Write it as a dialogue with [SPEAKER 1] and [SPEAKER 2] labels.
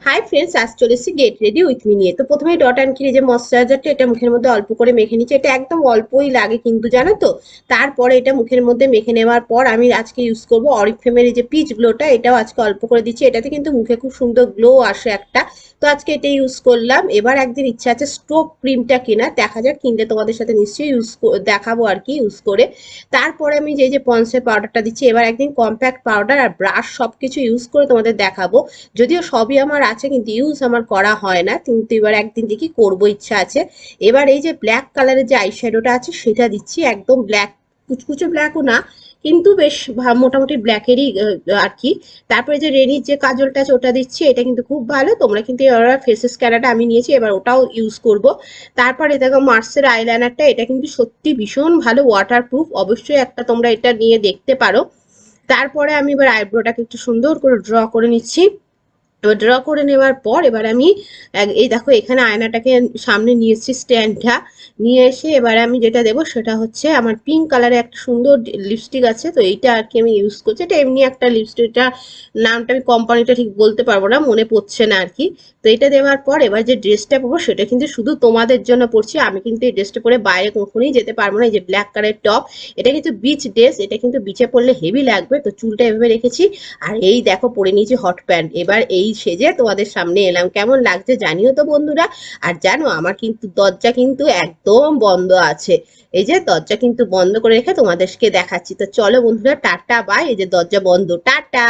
[SPEAKER 1] Hi friends, আজ চলে এসেছি গেট রেডি উইথ মি নিয়ে। তো প্রথমে ডট অ্যান্ড কির যে ময়শ্চারাইজারটা, এটা মুখের মধ্যে অল্প করে মেখে নিচ্ছি। এটা একদম অল্পই লাগে কিন্তু, জানো তো। তারপরে এটা মুখের মধ্যে মেখে নেওয়ার পর আমি আজকে ইউজ করব অরিফ্লেমের এই যে পিচ গ্লোটা। এটাও আজকে অল্প করে দিচ্ছি। এটাতে কিন্তু মুখে খুব সুন্দর গ্লো আসে একটা। তো আজকে এটা ইউজ করলাম। এবার একদিন ইচ্ছা আছে স্ট্রোক ক্রিমটা কেনা, দেখা যাক, কিনলে তোমাদের সাথে নিশ্চয়ই দেখাবো আর কি ইউজ করে। তারপরে আমি যে পন্সের পাউডারটা দিচ্ছি। এবার একদিন কম্প্যাক্ট পাউডার আর ব্রাশ সবকিছু ইউজ করে তোমাদের দেখাবো। যদিও সবই আমার আছে কিন্তু ইউজ আমার করা হয় না, কিন্তু এবার একদিন দেখি করবো, ইচ্ছা আছে। এবার এই যে ব্ল্যাক কালারের যে আইশ্যাডোটা আছে সেটা দিচ্ছি, একদম ব্ল্যাক, কুচকুচে ব্ল্যাকও না, কিন্তু বেশ মোটামুটি ব্ল্যাকেরই আর কি। তারপরে যে রেনির যে কাজলটা আছে ওটা দিচ্ছি, এটা কিন্তু খুব ভালো। তোমরা কিন্তু এবার ফেসেস ক্যারাটা আমি নিয়েছি, এবার ওটাও ইউজ করব। তারপরে দেখো মার্সের আইলাইনারটা, এটা কিন্তু সত্যি ভীষণ ভালো, ওয়াটারপ্রুফ, অবশ্যই একটা তোমরা এটা নিয়ে দেখতে পারো। তারপরে আমি এবার আইব্রোটাকে একটু সুন্দর করে ড্র করে নিচ্ছি। এবার ড্র করে নেওয়ার পর এবার আমি এই দেখো এখানে আয়নাটাকে সামনে নিয়ে এসেছি, স্ট্যান্ডটা নিয়ে এসে এবার আমি যেটা দেবো সেটা হচ্ছে আমার পিঙ্ক কালারের একটা সুন্দর লিপস্টিক আছে। তো এইটা আর কি আমি ইউজ করছি। এটা এমনি একটা লিপস্টিকটা, নামটা আমি কোম্পানিটা ঠিক বলতে পারবো না, মনে পড়ছে না আর কি। তো এটা দেওয়ার পর এবার যে ড্রেসটা পরবো সেটা কিন্তু শুধু তোমাদের জন্য পরছি, আমি কিন্তু এই ড্রেসটা পরে বাইরে কখনোই যেতে পারবো না। এই যে ব্ল্যাক কালারের টপ, এটা কিন্তু বিচ ড্রেস, এটা কিন্তু বিচে পরলে হেভি লাগবে। তো চুলটা এভাবে রেখেছি, আর এই দেখো পরে নিয়েছি হট প্যান্ট। এবার এই সেজে তোমাদের সামনে এলাম, কেমন লাগছে জানিও তো বন্ধুরা। আর জানো আমার কিন্তু দরজা কিন্তু একদম বন্ধ আছে, এই যে দরজা কিন্তু বন্ধ করে রেখে তোমাদেরকে দেখাচ্ছি। তো চলো বন্ধুরা, টাটা বাই। এই যে দরজা বন্ধ, টাটা।